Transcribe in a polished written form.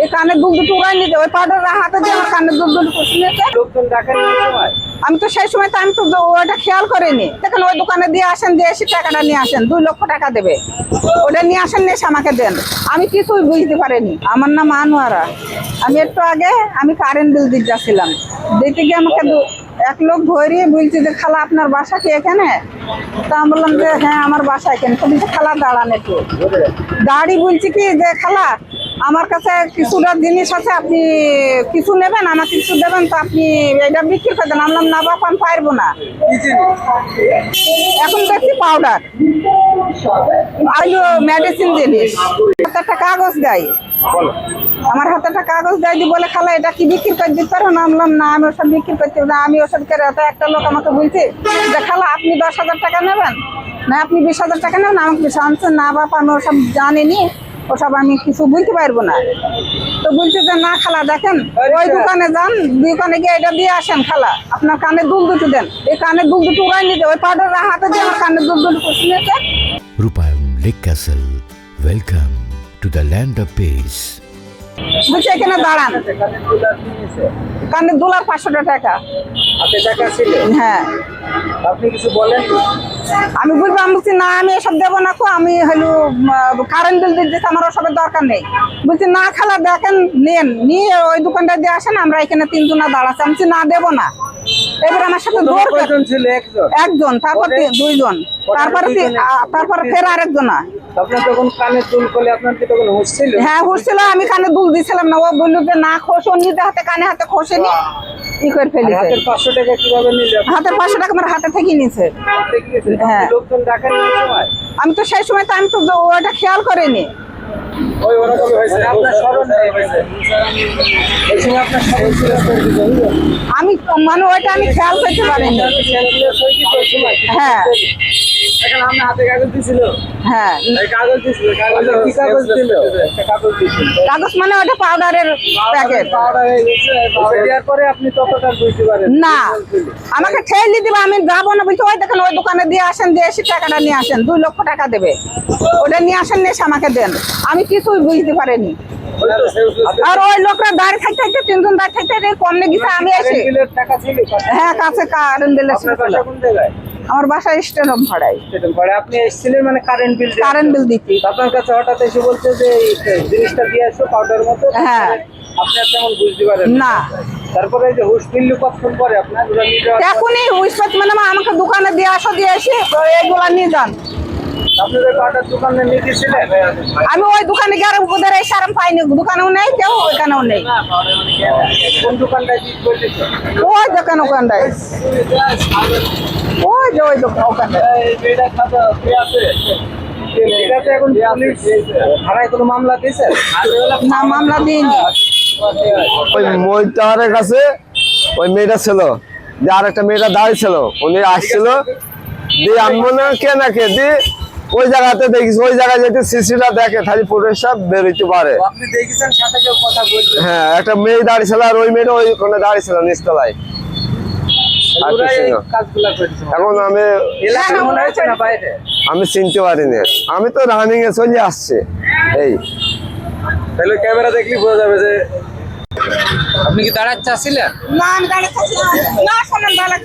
এই কানের দুল দুটো উড়াই নিতে, ওই পাউডার হাতে দিয়ে আমার কানের দুল দুটো খুশি নিয়েছে। লোকজন ডাকেন এই সময়? আমি তো সেই সময় তো আমি তো ওটা খেয়াল করিনি। দেখেন ওই দোকানে দিয়ে আসেন, দিয়ে এসে টাকাটা নিয়ে আসেন, 2 লক্ষ টাকা দেবে, ওটা নিয়ে আসেন, নিয়ে এসে আমাকে দেন। আমি কিছুই বুঝতে পারিনি। আমার নাম আনোয়ারা। আমি একটু আগে আমি কারেন্ট বিল দিতে যাচ্ছিলাম, দিতে গিয়ে আমাকে এক লোক ধরিয়ে বলছে যে খালা আপনার বাসা কি এখানে? তা আমি বললাম যে হ্যাঁ আমার বাসা এখানে। তো বলছে খালা দাঁড়ান একটু। দাঁড়ি বলছি কি যে খালা আমার কাছে কিছুটা জিনিস আছে, আপনি কিছু নেবেন, আমাকে কিছু দেবেন, তো আপনি এটা বিক্রি করে দেন। আমি বললাম না বাবা আমি পারবো না। এখন দেখছি পাউডার মেডিসিন জিনিস, হাতে একটা কাগজ দেয়, আমার হাতে একটা কাগজ দেয় দিয়ে বলে খালা এটা কি বিক্রি করে দিতে পারো? না বললাম না আমি ওসব বিক্রি করতে না, আমি ওসব করে। একটা লোক আমাকে বলছে যে খালা আপনি 10,000 টাকা নেবেন না আপনি 20,000 টাকা নেবেন? আমাকে বিষয় আনছে না বাবা আমি ওসব জানিনি, ওসব আমি কিছু বুঝতে পারবো না। তো বলছে যে না খালা দেখেন ওই দোকানে যান, দোকানে গিয়ে এটা দিয়ে আসেন খালা, আপনার কানের দুল দুটো দেন। এই কানের দুল দুটো উড়াই নিতে, ওই পাউডার হাতে দিয়ে আমার কানের দুল দুটো খুশি নিয়েছে। Rupayon Lake Castle. Welcome to the land of peace. বলছে এখানে দাঁড়ান, কানের দুল আর 500 টাকা। হাতে টাকা ছিল? হ্যাঁ। আপনি কিছু বলেন? আমি বলবো আমি বলছি না আমি এসব দেবো না, আমি হলো কারেন্ট বিল দিতে আমার ওসবের দরকার নেই। বলছি না খালা দেখেন নেন, নিয়ে ওই দোকানটা দিয়ে আসেন, আমরা এখানে 3 জনা দাঁড়াচ্ছি। আমি বলছি না দেবো না। এবার আমার সাথে ছিল? একজন, তারপর 2 জন, তারপরে ফের আরেকজন। আপনার তখন কানে দুল করলে আপনার কি তখন হুঁশ ছিল? হ্যাঁ হুঁশ ছিল, আমি কানে দুল দিছিলাম না। ও বললো যে না খোস, ও নিজে হাতে কানে হাতে খোসেনি, ই করে ফেলেছে। হাতের 500 টাকা কিভাবে নিলে? হাতের 500 টাকা আমার হাতে থেকে নিছে। হ্যাঁ। লোকজন ডাকেন এই সময়? আমি তো সেই সময় তো আমি তো ওটা খেয়াল করিনি। ওই ওরকম হয়েছে আপনার স্মরণ নেই? এই সময় আপনার স্মরণ ছিল? আমি মানে ওইটা আমি খেয়াল করতে পারিনি। হ্যাঁ এখন আপনার হাতে কাগজ দিছিল? হ্যাঁ কাগজ দিছিল। কি কাগজ দিল? একটা কাগজ দিছিল। কাগজ মানে ওটা পাউডারের প্যাকেট। পাউডার হয়ে গেছে, দেওয়ার পরে আপনি ততটা বুঝতে পারেন না আমাকে ঠেলে দিবে, আমি যাবো না। বলছি ওই দেখেন ওই দোকানে দিয়ে আসেন, দিয়ে এসে টাকাটা নিয়ে আসেন, 2 লক্ষ টাকা দেবে, ওটা নিয়ে আসেন, নিয়ে এসে আমাকে দেন। আমি কিছুই বুঝতে পারিনি। আর ওই লোকরা দাঁড়িয়ে থাকতে থাকতে 3 জন দাঁড়িয়ে থাকতে কমে গেছে। আমি এসে টাকা ছিল? হ্যাঁ কাছে কারেন্ট বিল। কোন জায়গায়? আমার বাসা স্টেশন ভাড়াই। আপনি এসেছিলেন মানে কারেন্ট বিল দিতে। আপনার কাছে হঠাৎ এসে বলছে যে এই জিনিসটা দিয়ে আসো পাউডার মতো? হ্যাঁ। আপনি আর তেমন বুঝতে পারেন না। তারপরে এই যে হুশ ফিরল কতক্ষণ পরে আপনার? এখনই হুইসপাত মানে আমাকে দোকানে দিয়ে আসো, দিয়ে এসে এগুলা নিয়ে যান। আপনি ওই পাউডার দোকানে নিয়ে গেছিলেন? আমি ওই দোকানে গিয়ে ওদের এই সারাম পাইনি, দোকানেও নেই কেউ, ওইখানেও নেই। কোন দোকানটায় কি করতেছে? ওই দোকান ওখানটায়, ওই যে ওই দোকান ওখানটায়। এখন পুলিশ থানায় কোনো মামলা দিয়েছে? না মামলা দিইনি। ওই মহিলার কাছে ওই মেয়েটা ছিল, যে আর একটা মেয়েটা দাঁড়িয়ে ছিল, উনি আসছিল দিয়ে আমি মনে কে না কে দিয়ে ওই জায়গাতে দেখিস, ওই জায়গায় যেতে সিসিটা দেখে খালি পুলিশ সব বেরোতে পারে। আপনি দেখেছেন সাথে কেউ কথা বলছে? হ্যাঁ একটা মেয়ে দাঁড়িয়ে ছিল, আর ওই মেয়েটা ওইখানে দাঁড়িয়ে ছিল নিচতলায়। এখন আমি চিনতে পারিনি, আমি তো রানিং এ চলে আসছি। এই তাহলে ক্যামেরা দেখলি বোঝা যাবে যে আপনি কি দাঁড়াতে চাচ্ছিলেন? না আমি দাঁড়িয়ে থাকছিলাম না, শোনেন দাঁড়ান